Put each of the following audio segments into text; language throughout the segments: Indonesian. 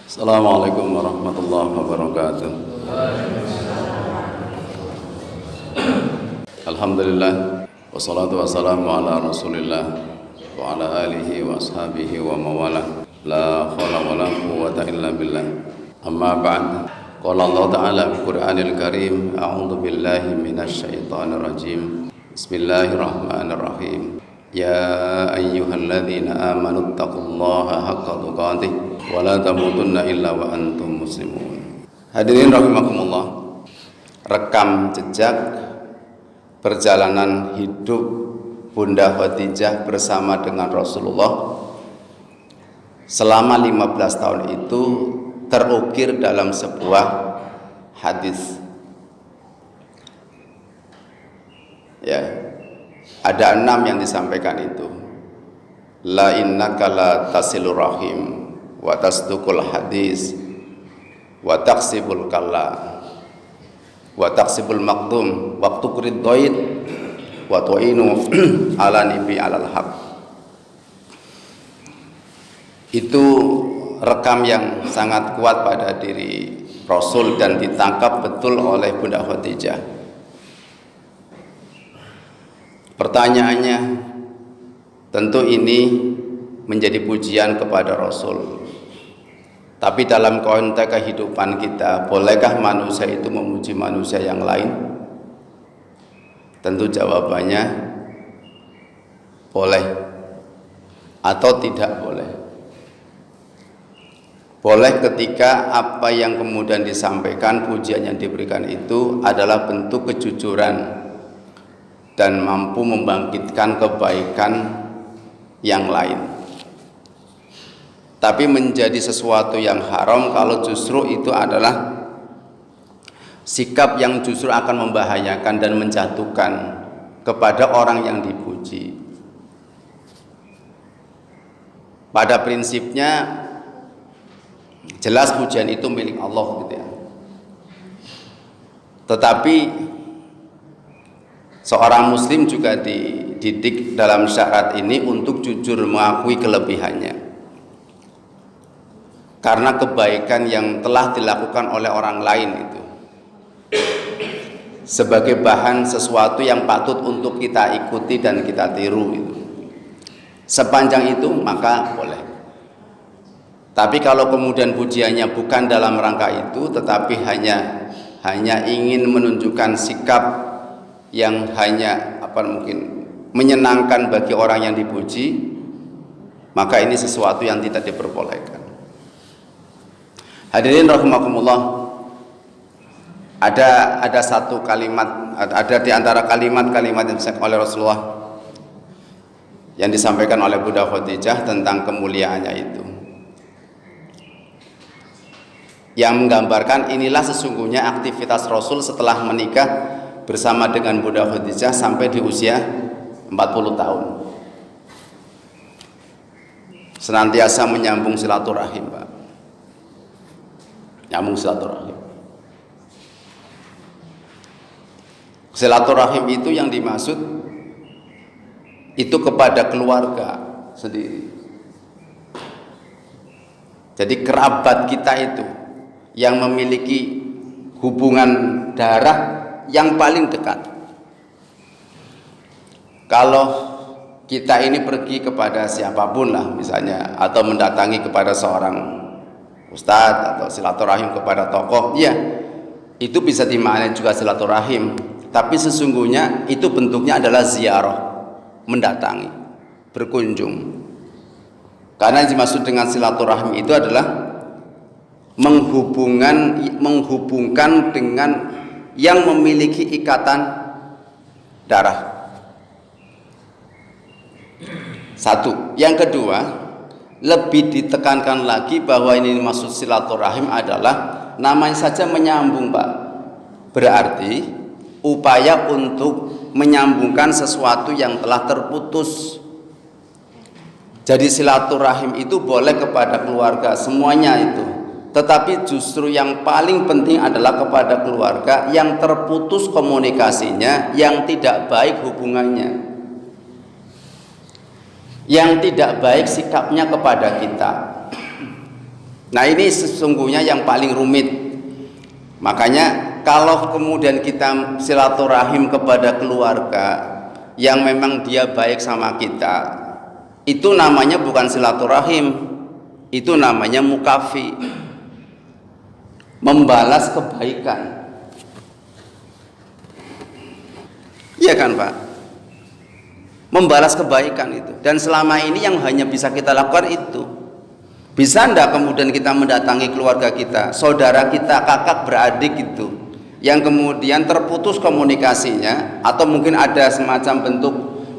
Assalamualaikum warahmatullahi wabarakatuh. Alhamdulillah, wassalatu wassalamu ala rasulillah wa ala alihi wa ashabihi wa mawalah. La khawla wa la quwwata illa billah. Amma ba'd. Qala Allah Ta'ala fi Qur'anil Karim, a'udzu billahi minasy syaithanir rajim. Bismillahirrahmanirrahim. Ya ayyuhalladzina amanu taqullaha haqqa tuqatih wa la tamutunna illa wa antum muslimun. Hadirin rahimakumullah, rekam jejak perjalanan hidup Bunda Khadijah bersama dengan Rasulullah selama 15 tahun itu terukir dalam sebuah hadis. Ya, ada 6 yang disampaikan itu. La innaka la tasilur rahim wa tasduqul hadis wa taqsibul kalla wa taqsibul maqdum wa tuqrid dhaid wa tu'inu ala nibi alal haq. Itu rekam yang sangat kuat pada diri Rasul dan ditangkap betul oleh Bunda Khadijah. Pertanyaannya, tentu ini menjadi pujian kepada Rasul. Tapi dalam konteks kehidupan kita, bolehkah manusia itu memuji manusia yang lain? Tentu jawabannya boleh atau tidak boleh. Boleh ketika apa yang kemudian disampaikan, pujian yang diberikan itu adalah bentuk kejujuran dan mampu membangkitkan kebaikan yang lain. Tapi menjadi sesuatu yang haram kalau justru itu adalah sikap yang justru akan membahayakan dan menjatuhkan kepada orang yang dipuji. Pada prinsipnya jelas pujian itu milik Allah gitu ya. Tetapi seorang muslim juga dididik dalam syarat ini untuk jujur mengakui kelebihannya. Karena kebaikan yang telah dilakukan oleh orang lain itu sebagai bahan sesuatu yang patut untuk kita ikuti dan kita tiru itu. Sepanjang itu maka boleh. Tapi kalau kemudian pujiannya bukan dalam rangka itu, tetapi hanya ingin menunjukkan sikap yang hanya mungkin menyenangkan bagi orang yang dipuji, maka ini sesuatu yang tidak diperbolehkan. Hadirin rahimakumullah, ada satu kalimat, ada di antara kalimat-kalimat yang disampaikan oleh Rasulullah yang disampaikan oleh Bunda Khadijah tentang kemuliaannya itu, yang menggambarkan inilah sesungguhnya aktivitas Rasul setelah menikah bersama dengan Bunda Khadijah sampai di usia 40 tahun. Senantiasa menyambung silaturahim, Pak. Nyambung silaturahim. Silaturahim itu yang dimaksud itu kepada keluarga sendiri. Jadi kerabat kita itu yang memiliki hubungan darah yang paling dekat. Kalau kita ini pergi kepada siapapun lah misalnya, atau mendatangi kepada seorang ustadz atau silaturahim kepada tokoh, ya itu bisa dimaknai juga silaturahim. Tapi sesungguhnya itu bentuknya adalah ziarah, mendatangi, berkunjung. Karena yang dimaksud dengan silaturahim itu adalah menghubungkan dengan yang memiliki ikatan darah. Satu. Yang kedua, lebih ditekankan lagi bahwa ini maksud silaturahim adalah namanya saja menyambung, Pak. Berarti upaya untuk menyambungkan sesuatu yang telah terputus. Jadi silaturahim itu boleh kepada keluarga semuanya itu, tetapi justru yang paling penting adalah kepada keluarga yang terputus komunikasinya, yang tidak baik hubungannya, yang tidak baik sikapnya kepada kita. Nah, ini sesungguhnya yang paling rumit. Makanya kalau kemudian kita silaturahim kepada keluarga yang memang dia baik sama kita, itu namanya bukan silaturahim, itu namanya mukafi, membalas kebaikan. Iya kan Pak? Membalas kebaikan itu. Dan selama ini yang hanya bisa kita lakukan itu. Bisa enggak kemudian kita mendatangi keluarga kita, saudara kita, kakak beradik itu, yang kemudian terputus komunikasinya, atau mungkin ada semacam bentuk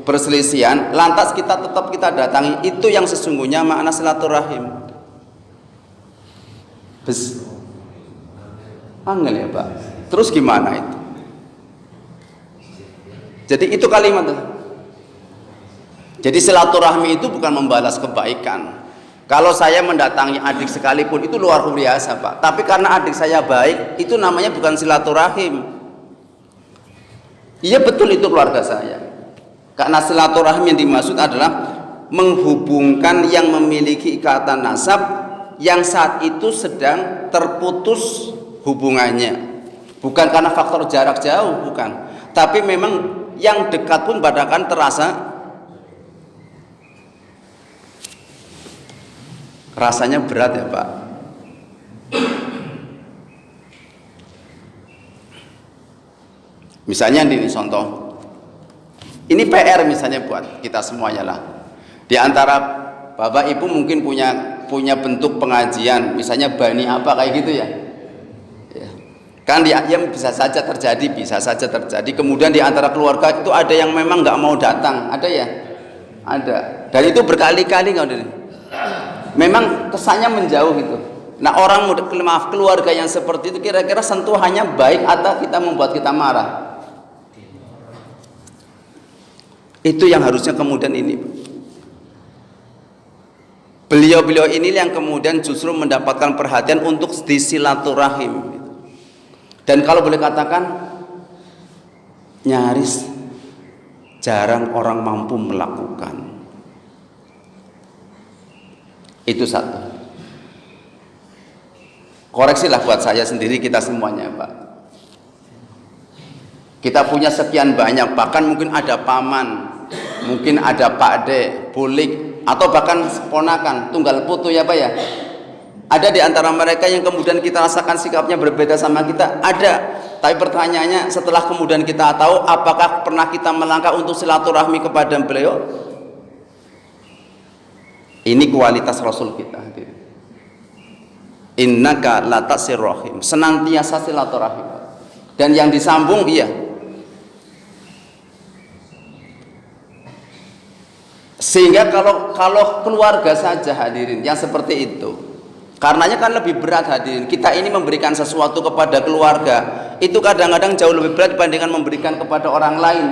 perselisihan, lantas kita tetap kita datangi, itu yang sesungguhnya makna silaturahim. Angel ya Pak. Terus gimana itu? Jadi itu kalimat. Jadi silaturahmi itu bukan membalas kebaikan. Kalau saya mendatangi adik sekalipun itu luar biasa Pak. Tapi karena adik saya baik, itu namanya bukan silaturahim. Iya betul itu keluarga saya. Karena silaturahim yang dimaksud adalah menghubungkan yang memiliki ikatan nasab yang saat itu sedang terputus hubungannya. Bukan karena faktor jarak jauh, bukan. Tapi memang yang dekat pun bahkan terasa rasanya berat ya Pak. Misalnya ini contoh, ini PR misalnya buat kita semuanya lah. Di antara Bapak Ibu mungkin punya bentuk pengajian, misalnya bani apa kayak gitu ya. Kan ya bisa saja terjadi. Kemudian di antara keluarga itu ada yang memang nggak mau datang, ada ya, ada. Dan itu berkali-kali nggak ada. Memang kesannya menjauh gitu. Nah orang maaf keluarga yang seperti itu kira-kira sentuhannya baik atau kita membuat kita marah? Itu yang harusnya kemudian ini. Beliau-beliau ini yang kemudian justru mendapatkan perhatian untuk disilaturahim. Dan kalau boleh katakan nyaris jarang orang mampu melakukan. Itu satu. Koreksilah buat saya sendiri, kita semuanya Pak. Kita punya sekian banyak, bahkan mungkin ada paman, mungkin ada pakde, bulik, atau bahkan ponakan, tunggal putu ya Pak ya. Ada di antara mereka yang kemudian kita rasakan sikapnya berbeda sama kita, ada. Tapi pertanyaannya setelah kemudian kita tahu, apakah pernah kita melangkah untuk silaturahmi kepada beliau? Ini kualitas Rasul kita. Innaka latasir rahim, senantiasa silaturahim. Dan yang disambung iya. Sehingga kalau keluarga saja hadirin yang seperti itu, karenanya kan lebih berat hadirin. Kita ini memberikan sesuatu kepada keluarga, itu kadang-kadang jauh lebih berat dibandingkan memberikan kepada orang lain.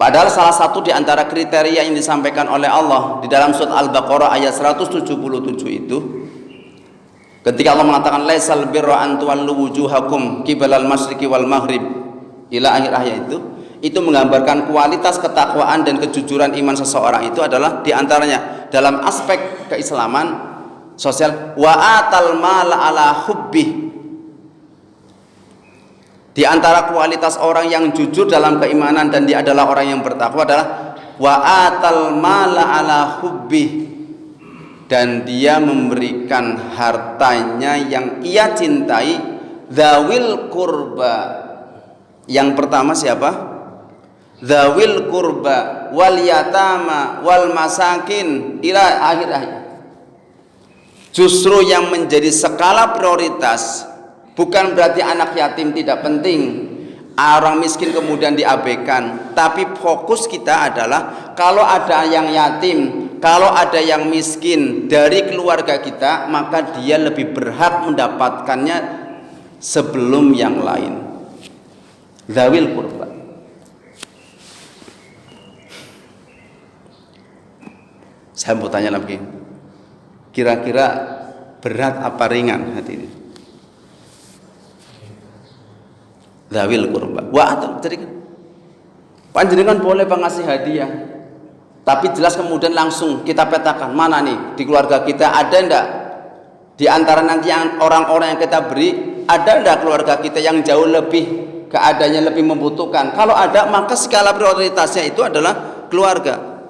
Padahal salah satu di antara kriteria yang disampaikan oleh Allah di dalam surat Al-Baqarah ayat 177 itu, ketika Allah mengatakan laisal birra an tuwallu wujuhakum qibalal masyriqi wal maghrib ila akhir ayat itu menggambarkan kualitas ketakwaan dan kejujuran iman seseorang itu adalah di antaranya dalam aspek keislaman sosial wa atal mala ala hubbih. Di antara kualitas orang yang jujur dalam keimanan dan dia adalah orang yang bertakwa adalah wa atal mala ala hubbih, dan dia memberikan hartanya yang ia cintai dzawil qurba. Yang pertama siapa? Dzawil qurba wal yatama wal masakin ila akhir ayat. Justru yang menjadi skala prioritas bukan berarti anak yatim tidak penting, orang miskin kemudian diabaikan, tapi fokus kita adalah kalau ada yang yatim, kalau ada yang miskin dari keluarga kita, maka dia lebih berhak mendapatkannya sebelum yang lain. Dzawil qurba. Saya mau tanya lagi, kira-kira berat apa ringan hati ini? Dzawil qurba. Wa jadi panjenengan boleh ngasih hadiah, Tapi jelas kemudian langsung kita petakan, mana nih di keluarga kita ada enggak di antara nanti yang orang-orang yang kita beri, ada enggak keluarga kita yang jauh lebih keadaannya lebih membutuhkan. Kalau ada, maka skala prioritasnya itu adalah keluarga.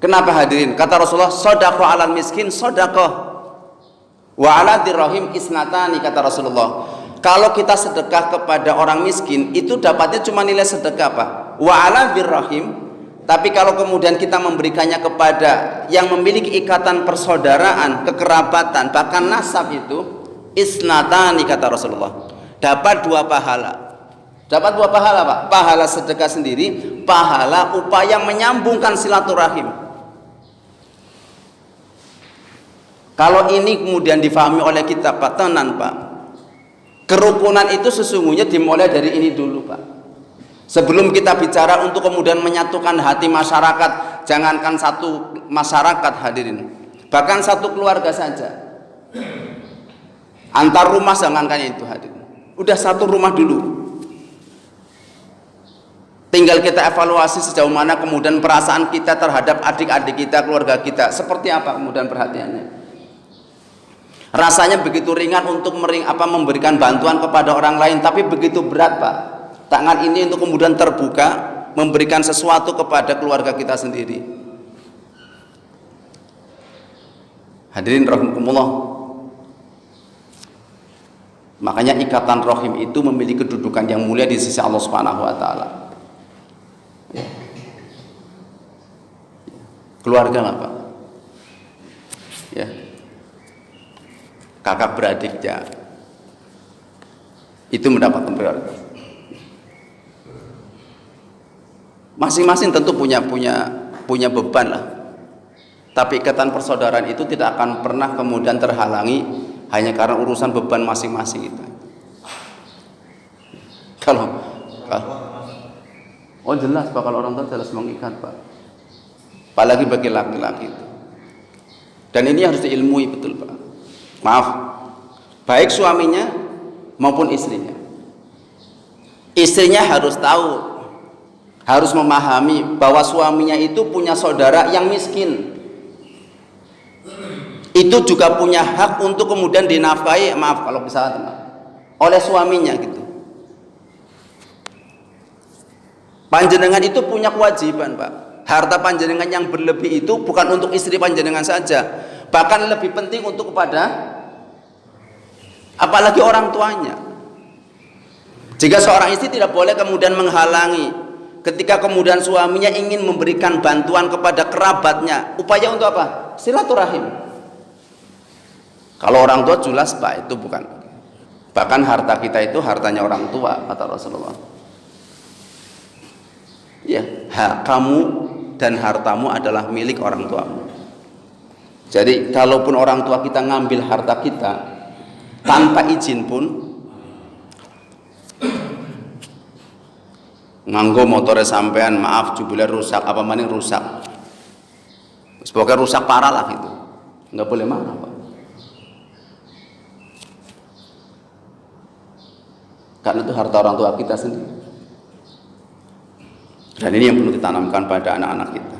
Kenapa hadirin? Kata Rasulullah, sodaqah alal miskin sodaqah wa ala dirrahim isnatani, kata Rasulullah. Kalau kita sedekah kepada orang miskin, itu dapatnya cuma nilai sedekah, Pak. Wa ala dirrahim. Tapi kalau kemudian kita memberikannya kepada yang memiliki ikatan persaudaraan, kekerabatan, bahkan nasab, itu isnatani, kata Rasulullah. Dapat 2 pahala. Dapat 2 pahala, Pak. Pahala sedekah sendiri, pahala upaya menyambungkan silaturahim. Kalau ini kemudian difahami oleh kita, Pak, tenan, Pak. Kerukunan itu sesungguhnya dimulai dari ini dulu, Pak. Sebelum kita bicara untuk kemudian menyatukan hati masyarakat, jangankan satu masyarakat hadirin, bahkan satu keluarga saja. Antar rumah jangankan itu hadirin. Udah satu rumah dulu. Tinggal kita evaluasi sejauh mana kemudian perasaan kita terhadap adik-adik kita, keluarga kita. Seperti apa kemudian perhatiannya. Rasanya begitu ringan untuk memberikan bantuan kepada orang lain, tapi begitu berat, Pak. Tangan ini untuk kemudian terbuka memberikan sesuatu kepada keluarga kita sendiri. Hadirin rahimakumullah. Makanya ikatan rahim itu memiliki kedudukan yang mulia di sisi Allah Subhanahu wa taala. Keluarga lah, Pak. Ya. Kakak beradiknya itu mendapatkan prioritas. Masing-masing tentu punya beban lah. Tapi ikatan persaudaraan itu tidak akan pernah kemudian terhalangi hanya karena urusan beban masing-masing itu. Oh jelas Pak, kalau orang tua jelas mengikat, Pak. Apalagi bagi laki-laki itu. Dan ini harus diilmui betul, Pak. Maaf, baik suaminya maupun istrinya. Istrinya harus tahu, harus memahami bahwa suaminya itu punya saudara yang miskin. Itu juga punya hak untuk kemudian dinafkahi, maaf kalau misalnya, oleh suaminya gitu. Panjenengan itu punya kewajiban, Pak. Harta panjenengan yang berlebih itu bukan untuk istri panjenengan saja, bahkan lebih penting untuk kepada apalagi orang tuanya. Jika seorang istri tidak boleh kemudian menghalangi ketika kemudian suaminya ingin memberikan bantuan kepada kerabatnya, upaya untuk apa? Silaturahim. Kalau orang tua jelas, Pak, itu bukan. Bahkan harta kita itu hartanya orang tua, kata Rasulullah. Ya, kamu dan hartamu adalah milik orang tuamu. Jadi kalaupun orang tua kita ngambil harta kita tanpa izin pun, nganggo motornya sampean, maaf jebule rusak, apa maning rusak, pokoknya rusak parah lah itu, nggak boleh marah, Pak. Karena itu harta orang tua kita sendiri. Dan ini yang perlu ditanamkan pada anak-anak kita.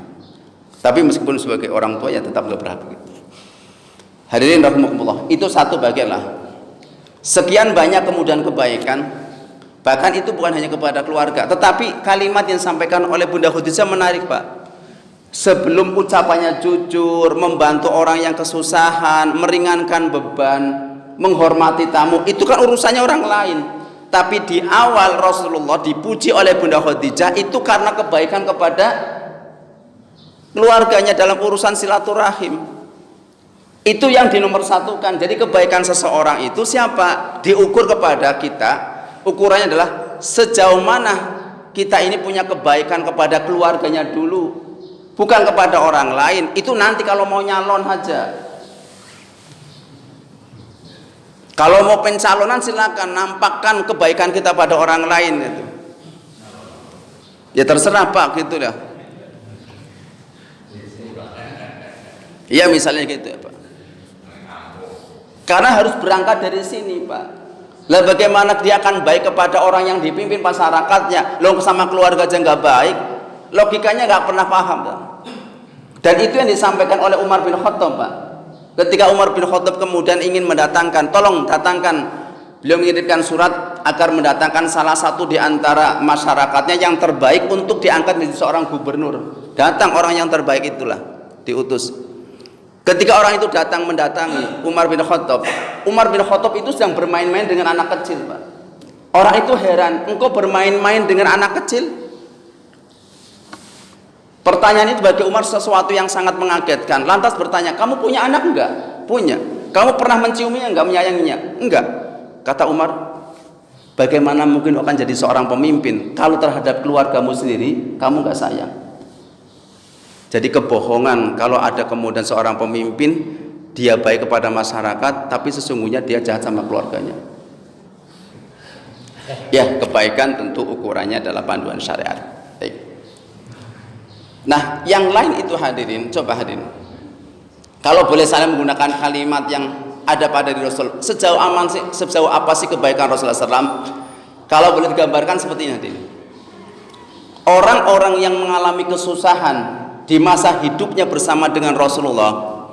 Tapi meskipun sebagai orang tua ya tetap berhak begitu. Hadirin rahimakumullah, itu satu bagian lah. Sekian banyak kemudian kebaikan, bahkan itu bukan hanya kepada keluarga, tetapi kalimat yang disampaikan oleh Bunda Khadijah menarik, Pak. Sebelum ucapannya jujur, membantu orang yang kesusahan, meringankan beban, menghormati tamu, itu kan urusannya orang lain. Tapi di awal Rasulullah dipuji oleh Bunda Khadijah itu karena kebaikan kepada keluarganya dalam urusan silaturahim. Itu yang dinomorsatukan. Jadi kebaikan seseorang itu siapa? Diukur kepada kita. Ukurannya adalah sejauh mana kita ini punya kebaikan kepada keluarganya dulu, bukan kepada orang lain. Itu nanti kalau mau nyalon aja. Kalau mau pencalonan silakan nampakkan kebaikan kita pada orang lain itu. Ya terserah, Pak, gitu ya. Iya misalnya gitu ya, Pak. Karena harus berangkat dari sini, Pak. Lah bagaimana dia akan baik kepada orang yang dipimpin masyarakatnya, lo sama keluarga aja nggak baik, Logikanya nggak pernah paham, Pak. Dan itu yang disampaikan oleh Umar bin Khattab, Pak. Ketika Umar bin Khattab kemudian ingin mendatangkan, tolong datangkan, beliau mengirimkan surat agar mendatangkan salah satu di antara masyarakatnya yang terbaik untuk diangkat menjadi seorang gubernur. Datang orang yang terbaik itulah, diutus. Ketika orang itu datang mendatangi Umar bin Khattab, Umar bin Khattab itu sedang bermain-main dengan anak kecil, Pak. Orang itu heran, engkau bermain-main dengan anak kecil? Pertanyaan itu bagi Umar sesuatu yang sangat mengagetkan. Lantas bertanya, kamu punya anak enggak? Punya. Kamu pernah menciuminya enggak, menyayanginya? Enggak. Kata Umar, bagaimana mungkin akan jadi seorang pemimpin kalau terhadap keluargamu sendiri kamu enggak sayang? Jadi kebohongan kalau ada kemudian seorang pemimpin dia baik kepada masyarakat tapi sesungguhnya dia jahat sama keluarganya. Ya, kebaikan tentu ukurannya adalah panduan syariat. Baik. Nah, yang lain itu hadirin, coba hadirin. Kalau boleh saya menggunakan kalimat yang ada pada diri Rasul, sejauh apa sih kebaikan Rasulullah SAW? Kalau boleh digambarkan seperti ini hadirin. Orang-orang yang mengalami kesusahan di masa hidupnya bersama dengan Rasulullah,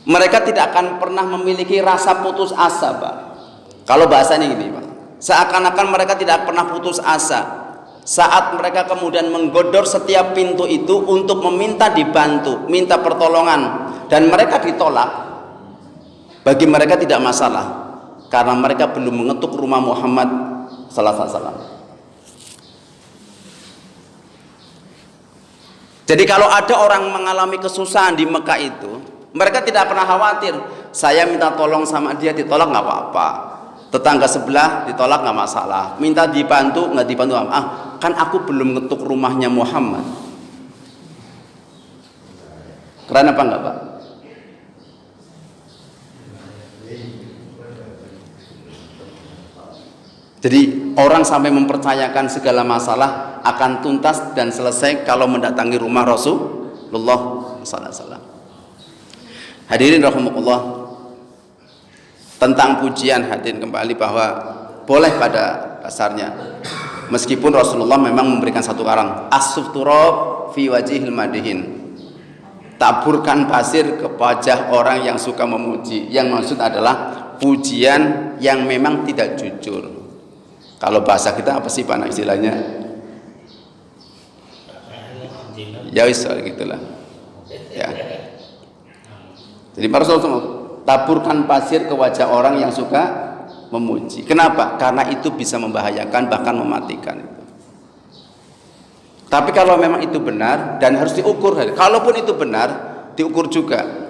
mereka tidak akan pernah memiliki rasa putus asa, Pak. Kalau bahasanya ini, Pak, seakan-akan mereka tidak pernah putus asa saat mereka kemudian menggodor setiap pintu itu untuk meminta dibantu, minta pertolongan, dan mereka ditolak. Bagi mereka tidak masalah karena mereka belum mengetuk rumah Muhammad sallallahu alaihi wasallam. Jadi kalau ada orang mengalami kesusahan di Mekah itu, mereka tidak pernah khawatir, saya minta tolong sama dia ditolak nggak apa-apa, tetangga sebelah ditolak nggak masalah, minta dibantu nggak dibantu, kan aku belum ngetuk rumahnya Muhammad. Keren apa enggak, Pak? Jadi orang sampai mempercayakan segala masalah akan tuntas dan selesai kalau mendatangi rumah Rasulullah sallallahu alaihi wasallam. Hadirin rahimakumullah, tentang pujian hadirin kembali bahwa boleh pada dasarnya, meskipun Rasulullah memang memberikan satu karang, as-suf turab fi wajhil madihin, taburkan pasir ke wajah orang yang suka memuji. Yang maksud adalah pujian yang memang tidak jujur. Kalau bahasa kita apa sih Pak istilahnya? Ya wis gitulah. Ya. Jadi para Rasulullah taburkan pasir ke wajah orang yang suka memuji. Kenapa? Karena itu bisa membahayakan, bahkan mematikan itu. Tapi kalau memang itu benar dan harus diukur, kalaupun itu benar, diukur juga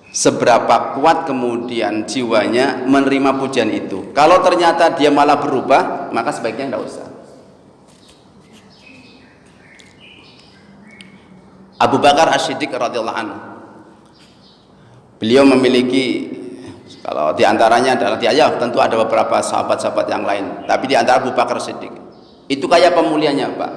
seberapa kuat kemudian jiwanya menerima pujian itu. Kalau ternyata dia malah berubah, maka sebaiknya tidak usah. Abu Bakar As-Siddiq radhiyallahu anhu, beliau memiliki, kalau diantaranya adalah dia, tentu ada beberapa sahabat-sahabat yang lain, tapi diantara Abu Bakar As-Siddiq itu kayak pemulihannya, Pak.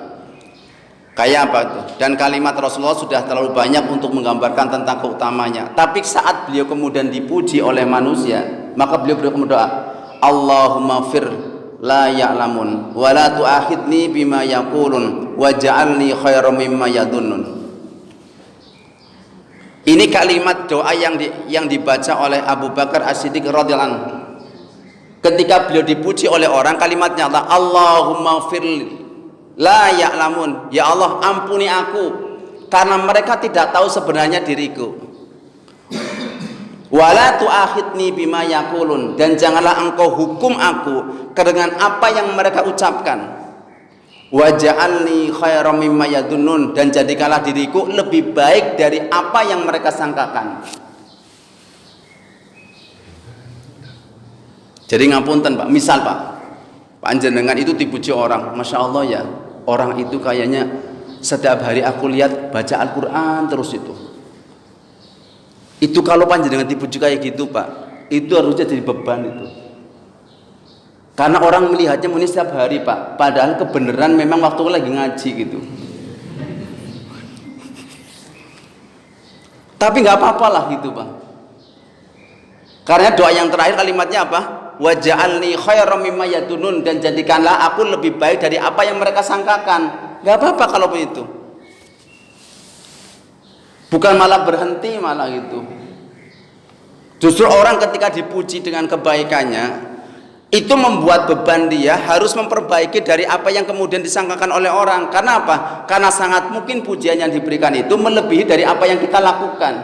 Kayak apa itu? Dan kalimat Rasulullah sudah terlalu banyak untuk menggambarkan tentang keutamanya. Tapi saat beliau kemudian dipuji oleh manusia, maka beliau berdoa, Allahumma fir la ya'lamun wa la tu'akhidni bima yaqulun waj'alni khairam mimma yadunnun. Ini kalimat doa yang dibaca oleh Abu Bakar As-Siddiq radhiyallahu anhu. Ketika beliau dipuji oleh orang, kalimatnya adalah Allahumma fir la ya'lamun, ya Allah ampuni aku karena mereka tidak tahu sebenarnya diriku. Wala tu'akhidni bima yaqulun, dan janganlah engkau hukum aku dengan apa yang mereka ucapkan. Waj'alni khairam mimma yadunnun, dan jadikanlah diriku lebih baik dari apa yang mereka sangkakan. Jadi ngapunten Pak, misal Pak, panjenengan itu dipuji orang, Masya Allah ya, orang itu kayaknya setiap hari aku lihat baca Al-Quran terus itu kalau panjenengan dipuji kayak gitu Pak, itu harusnya jadi beban itu, karena orang melihatnya muni setiap hari Pak, padahal kebenaran memang waktu lagi ngaji gitu. Tapi nggak apa-apa lah gitu Pak, karena doa yang terakhir kalimatnya apa? Waj'alni khairam mimma yadunun, dan jadikanlah aku lebih baik dari apa yang mereka sangkakan. Gak apa-apa kalau begitu. Bukan malah berhenti malah gitu. Justru orang ketika dipuji dengan kebaikannya, itu membuat beban dia harus memperbaiki dari apa yang kemudian disangkakan oleh orang. Karena apa? Karena sangat mungkin pujian yang diberikan itu melebihi dari apa yang kita lakukan.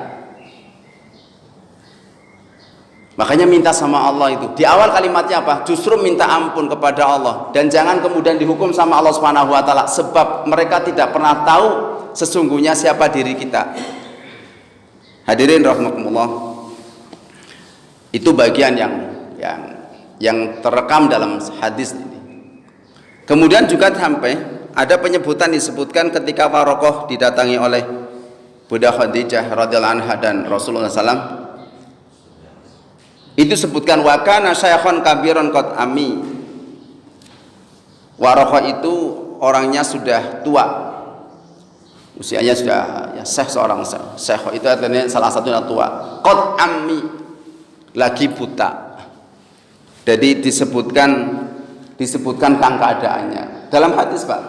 Makanya minta sama Allah itu. Di awal kalimatnya apa? Justru minta ampun kepada Allah, dan jangan kemudian dihukum sama Allah Subhanahu wa taala, sebab mereka tidak pernah tahu sesungguhnya siapa diri kita. Hadirin rahimakumullah. Itu bagian yang terekam dalam hadis ini. Kemudian juga sampai ada penyebutan disebutkan ketika Warokoh didatangi oleh Bunda Khadijah radhiyallahu anha dan Rasulullah SAW. Itu sebutkan wa kana syaikhan kabiran qad ami. Warokoh itu orangnya sudah tua, usianya sudah ya syekh, seorang syekh itu artinya salah satunya tua. Qad ami, lagi buta. Jadi disebutkan tentang keadaannya dalam hadis, Pak.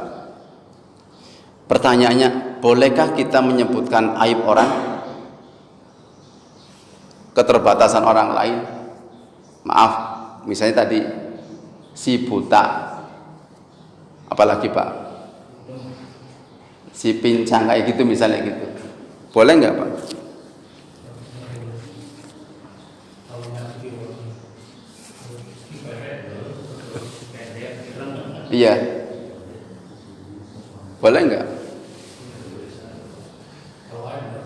Pertanyaannya, bolehkah kita menyebutkan aib orang, keterbatasan orang lain? Maaf, misalnya tadi si buta, apalagi Pak, si pincang kayak gitu misalnya gitu, boleh nggak Pak? Iya, boleh nggak?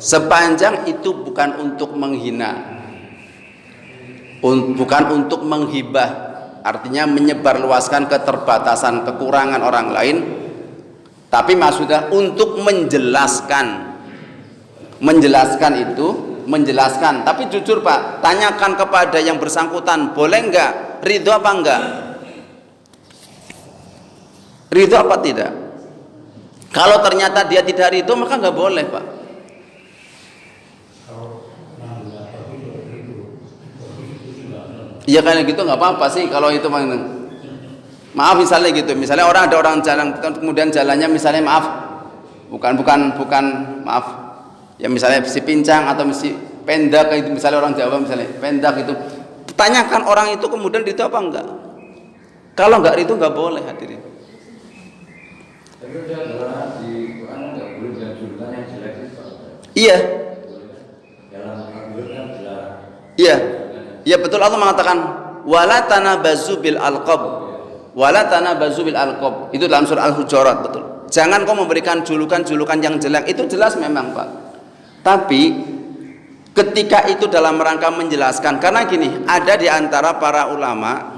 Sepanjang itu bukan untuk menghina, bukan untuk menghibah, artinya menyebarluaskan keterbatasan, kekurangan orang lain, tapi maksudnya untuk menjelaskan. Tapi jujur Pak, tanyakan kepada yang bersangkutan, boleh nggak? Ridho apa enggak? Ridho apa tidak? Kalau ternyata dia tidak ridho, maka nggak boleh Pak. Iya kayak gitu nggak apa-apa sih kalau itu. Maaf misalnya gitu, misalnya ada orang jalan kemudian jalannya misalnya bukan maaf ya, misalnya si pincang atau si pendak itu, misalnya orang Jawa misalnya pendak itu, tanyakan orang itu kemudian ridho apa enggak. Kalau enggak ridho nggak boleh, hadirin. Iya. Iya. Ya betul, Allah mengatakan wala tanabazu bil alqab. Itu dalam surah Al-Hujurat, betul. Jangan kau memberikan julukan-julukan yang jelek. Itu jelas memang, Pak. Tapi ketika itu dalam rangka menjelaskan, karena gini, ada di antara para ulama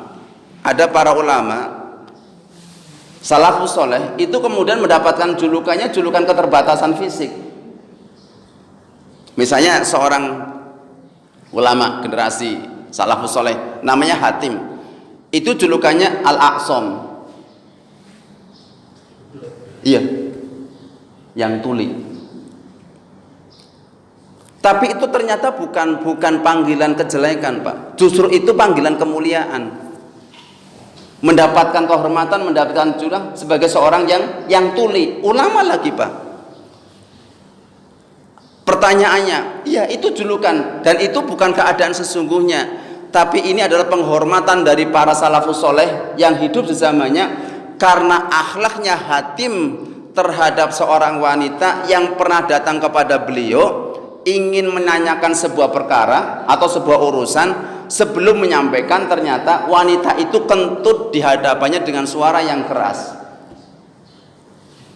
salafus soleh itu kemudian mendapatkan julukannya julukan keterbatasan fisik. Misalnya seorang ulama generasi salafus soleh namanya Hatim, itu julukannya Al-Aqsam. Iya, yang tuli. Tapi itu ternyata bukan panggilan kejelekan, Pak. Justru itu panggilan kemuliaan. Mendapatkan kehormatan, mendapatkan julukan sebagai seorang yang tuli, ulama lagi, Pak. Pertanyaannya, iya itu julukan dan itu bukan keadaan sesungguhnya, tapi ini adalah penghormatan dari para salafus soleh yang hidup di zamannya karena akhlaknya Hatim terhadap seorang wanita yang pernah datang kepada beliau ingin menanyakan sebuah perkara atau sebuah urusan. Sebelum menyampaikan, ternyata wanita itu kentut di hadapannya dengan suara yang keras.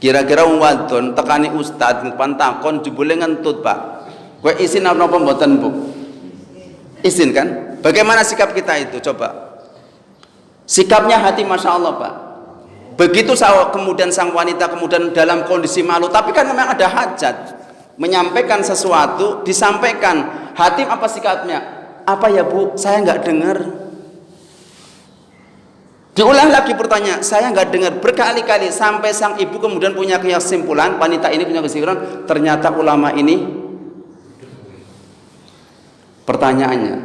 Kira-kira wadon tekani ustad pantakon jebule ngentut, Pak. Kowe izin apa mboten, Bu? Izin kan? Bagaimana sikap kita itu? Coba. Sikapnya Hati, Masya Allah, Pak. Begitu kemudian sang wanita kemudian dalam kondisi malu, tapi kan memang ada hajat menyampaikan sesuatu, disampaikan. Hatim apa sikapnya? Apa ya Bu? Saya nggak dengar. Diulang lagi pertanyaan, saya nggak dengar berkali-kali sampai sang ibu kemudian punya kesimpulan, wanita ini punya kesimpulan, ternyata ulama ini. Pertanyaannya,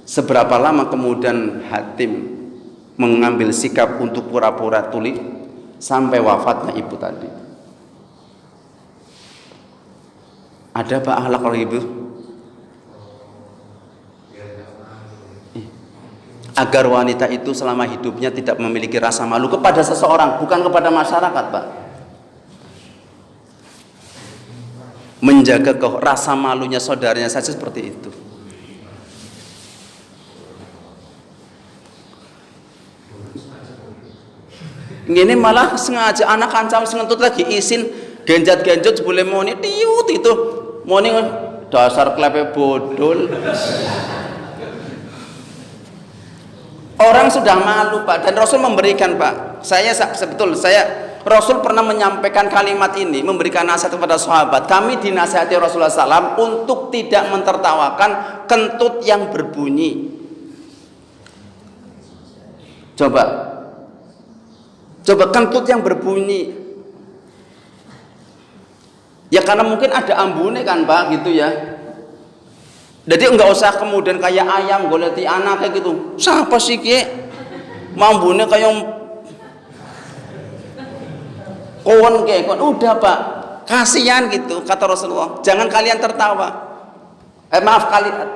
Seberapa lama kemudian Hatim mengambil sikap untuk pura-pura tuli sampai wafatnya ibu tadi? Ada Pak akhlak orang ibu? Agar wanita itu selama hidupnya tidak memiliki rasa malu kepada seseorang, bukan kepada masyarakat, Pak. Menjaga rasa malunya saudaranya saja seperti itu. Ini malah sengaja anak kancam sengentut lagi isin genjat-genjot boleh moni tiut itu moni dasar klepe bodol. Orang sudah malu, Pak, dan Rasul memberikan, Pak. Rasul pernah menyampaikan kalimat ini, memberikan nasihat kepada sahabat. Kami dinasihati Rasulullah SAW untuk tidak mentertawakan kentut yang berbunyi. Coba kentut yang berbunyi. Ya karena mungkin ada ambune kan, Pak, gitu ya. Jadi enggak usah kemudian kayak ayam goleti anak kayak gitu. Siapa sih ki? Mambune kayak kawan kayak kawan. Udah, Pak. Kasihan gitu kata Rasulullah. Jangan kalian tertawa.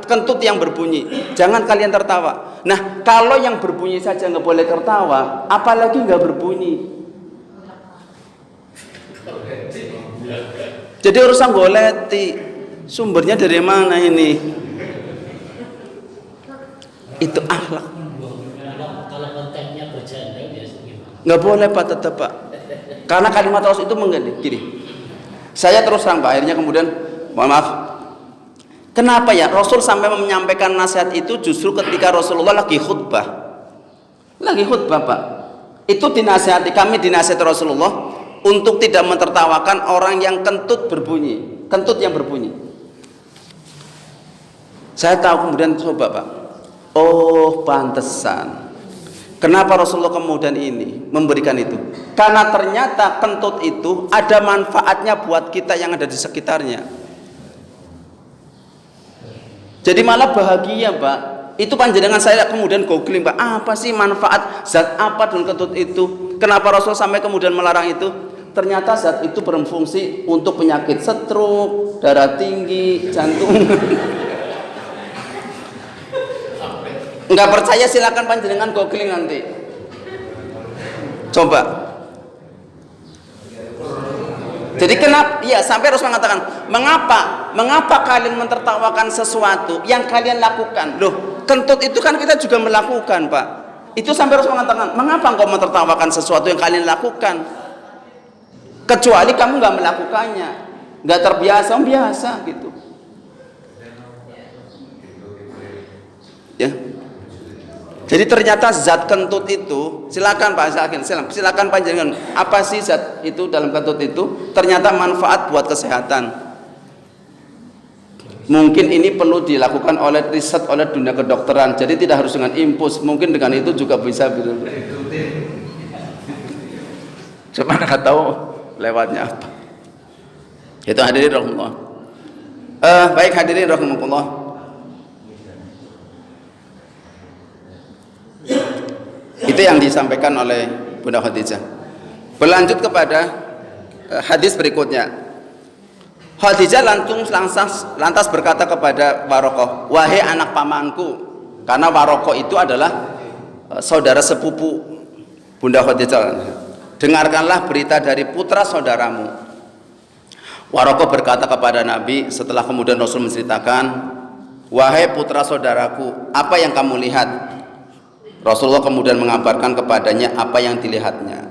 Kentut yang berbunyi. Jangan kalian tertawa. Nah, kalau yang berbunyi saja nggak boleh tertawa, apalagi nggak berbunyi. Jadi urusan goleti sumbernya dari mana ini? Itu akhlak. Kalau kontennya bercanda biasanya Nggak boleh, Pak, tetap, Pak. Karena kalimat Rasul itu gini. Saya terus terang, Pak, akhirnya kemudian mohon maaf. Kenapa ya Rasul sampai menyampaikan nasihat itu justru ketika Rasulullah lagi khutbah? Lagi khutbah, Pak. Itu dinasihati, kami dinasihati Rasulullah untuk tidak mentertawakan orang yang kentut berbunyi, kentut yang berbunyi. Saya tahu kemudian coba, Pak. Oh, pantesan. Kenapa Rasulullah kemudian ini memberikan itu? Karena ternyata kentut itu ada manfaatnya buat kita yang ada di sekitarnya. Jadi malah bahagia, Pak. Itu panjenengan saya kemudian googling, Pak. Apa sih manfaat zat apa dalam kentut itu? Kenapa Rasul sampai kemudian melarang itu? Ternyata zat itu berfungsi untuk penyakit stroke, darah tinggi, jantung. Enggak percaya silakan panjenengan googling nanti. Coba. Jadi kenapa? Ya, sampai Rasul mengatakan, mengapa kalian mentertawakan sesuatu yang kalian lakukan? Loh, kentut itu kan kita juga melakukan, Pak. Itu sampai Rasul mengatakan, mengapa engkau mentertawakan sesuatu yang kalian lakukan? Kecuali kamu nggak melakukannya, nggak terbiasa, biasa gitu. Ya. Jadi ternyata zat kentut itu, silakan Pak, silakan panjenengan. Apa sih zat itu dalam kentut itu? Ternyata manfaat buat kesehatan. Mungkin ini perlu dilakukan oleh riset oleh dunia kedokteran. Jadi tidak harus dengan impuls, mungkin dengan itu juga bisa. Cuma nggak tahu lewatnya apa. Itu hadirin rahimahullah. Baik hadirin rahimahullah. Itu yang disampaikan oleh Bunda Khadijah. Berlanjut kepada hadis berikutnya. Khadijah lantas berkata kepada Warokoh, wahai anak pamanku, karena Warokoh itu adalah saudara sepupu Bunda Khadijah. Dengarkanlah berita dari putra saudaramu. Warokoh berkata kepada Nabi setelah kemudian Rasul menceritakan, wahai putra saudaraku, apa yang kamu lihat? Rasulullah kemudian mengabarkan kepadanya apa yang dilihatnya,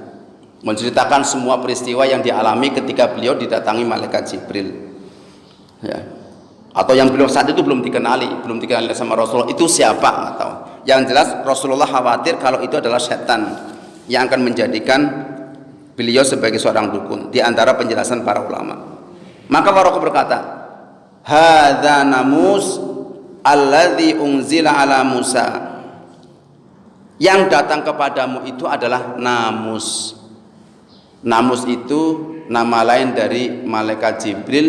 menceritakan semua peristiwa yang dialami ketika beliau didatangi malaikat Jibril, ya. Atau yang beliau saat itu belum dikenali sama Rasulullah, itu siapa nggak tahu. Yang jelas Rasulullah khawatir kalau itu adalah setan yang akan menjadikan beliau sebagai seorang dukun. Di antara penjelasan para ulama, maka Warokoh berkata, hadza namus alladzi unzila ala Musa. Yang datang kepadamu itu adalah namus. Namus itu nama lain dari malaikat Jibril,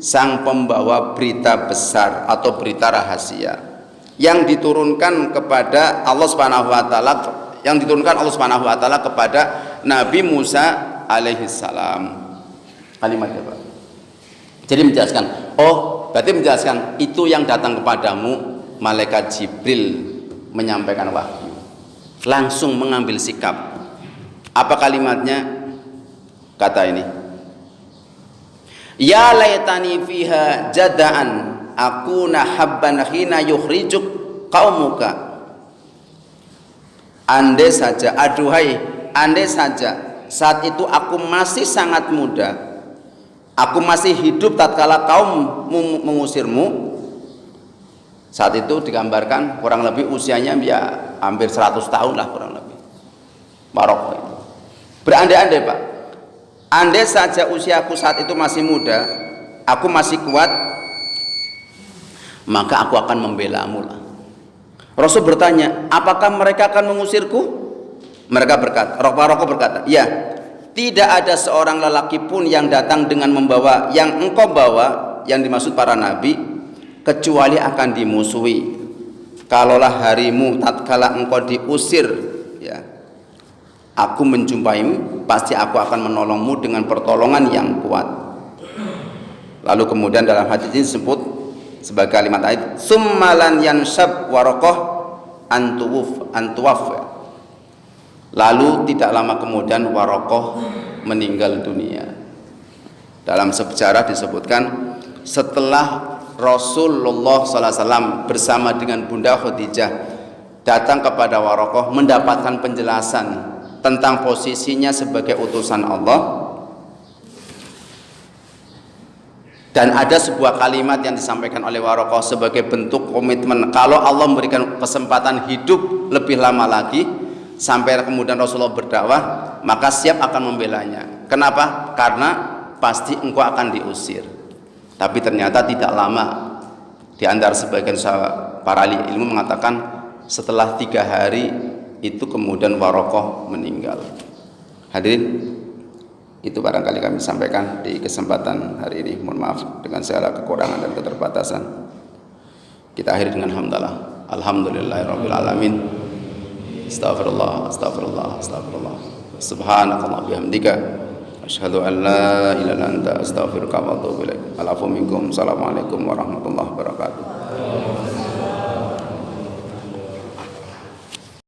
sang pembawa berita besar atau berita rahasia. yang diturunkan kepada Allah Subhanahu wa taala, yang diturunkan Allah Subhanahu wa taala kepada Nabi Musa alaihi salam. Kalimatnya, Pak. Jadi menjelaskan, berarti menjelaskan itu yang datang kepadamu malaikat Jibril menyampaikan wahyu. Langsung mengambil sikap. Apa kalimatnya? Kata ini, ya laitani fiha jada'an akuna habban hina yukhrijuk qaumuka. Andai saja, aduhai, andai saja saat itu aku masih sangat muda, aku masih hidup tatkala kaum mengusirmu. Saat itu digambarkan kurang lebih usianya ya hampir 100 tahun lah kurang lebih. Maroko itu. Berandai-andai, Pak. Andai saja usiaku saat itu masih muda, aku masih kuat, maka aku akan membela-Mu lah. Rasul bertanya, apakah mereka akan mengusirku? Mereka berkata, Maroko berkata, ya, tidak ada seorang lelaki pun yang datang dengan membawa yang engkau bawa, yang dimaksud para nabi, kecuali akan dimusuhi. Kalaulah harimu tatkala engkau diusir, ya, aku menjumpaimu, pasti aku akan menolongmu dengan pertolongan yang kuat. Lalu kemudian dalam hadis ini disebut sebagai kalimat ayat, summalan yanshab warokoh antuwaf. Lalu tidak lama kemudian Warokoh meninggal dunia. Dalam sejarah disebutkan setelah Rasulullah SAW bersama dengan Bunda Khadijah datang kepada Warokoh mendapatkan penjelasan tentang posisinya sebagai utusan Allah, dan ada sebuah kalimat yang disampaikan oleh Warokoh sebagai bentuk komitmen kalau Allah memberikan kesempatan hidup lebih lama lagi sampai kemudian Rasulullah berdakwah, maka siap akan membelanya. Kenapa? Karena pasti engkau akan diusir. Tapi ternyata tidak lama. Di antara sebagian para ahli ilmu mengatakan setelah 3 hari itu kemudian Warokoh meninggal. Hadirin, itu barangkali kami sampaikan di kesempatan hari ini. Mohon maaf dengan segala kekurangan dan keterbatasan. Kita akhiri dengan hamdalah. Alhamdulillahirabbil alamin. Astaghfirullah, astaghfirullah, astaghfirullah. Subhanakallah bihamdika asyhadu an la ilaha illa anta astaghfiruka wa atubu ilaik. Alafu minkum. Assalamualaikum warahmatullahi wabarakatuh.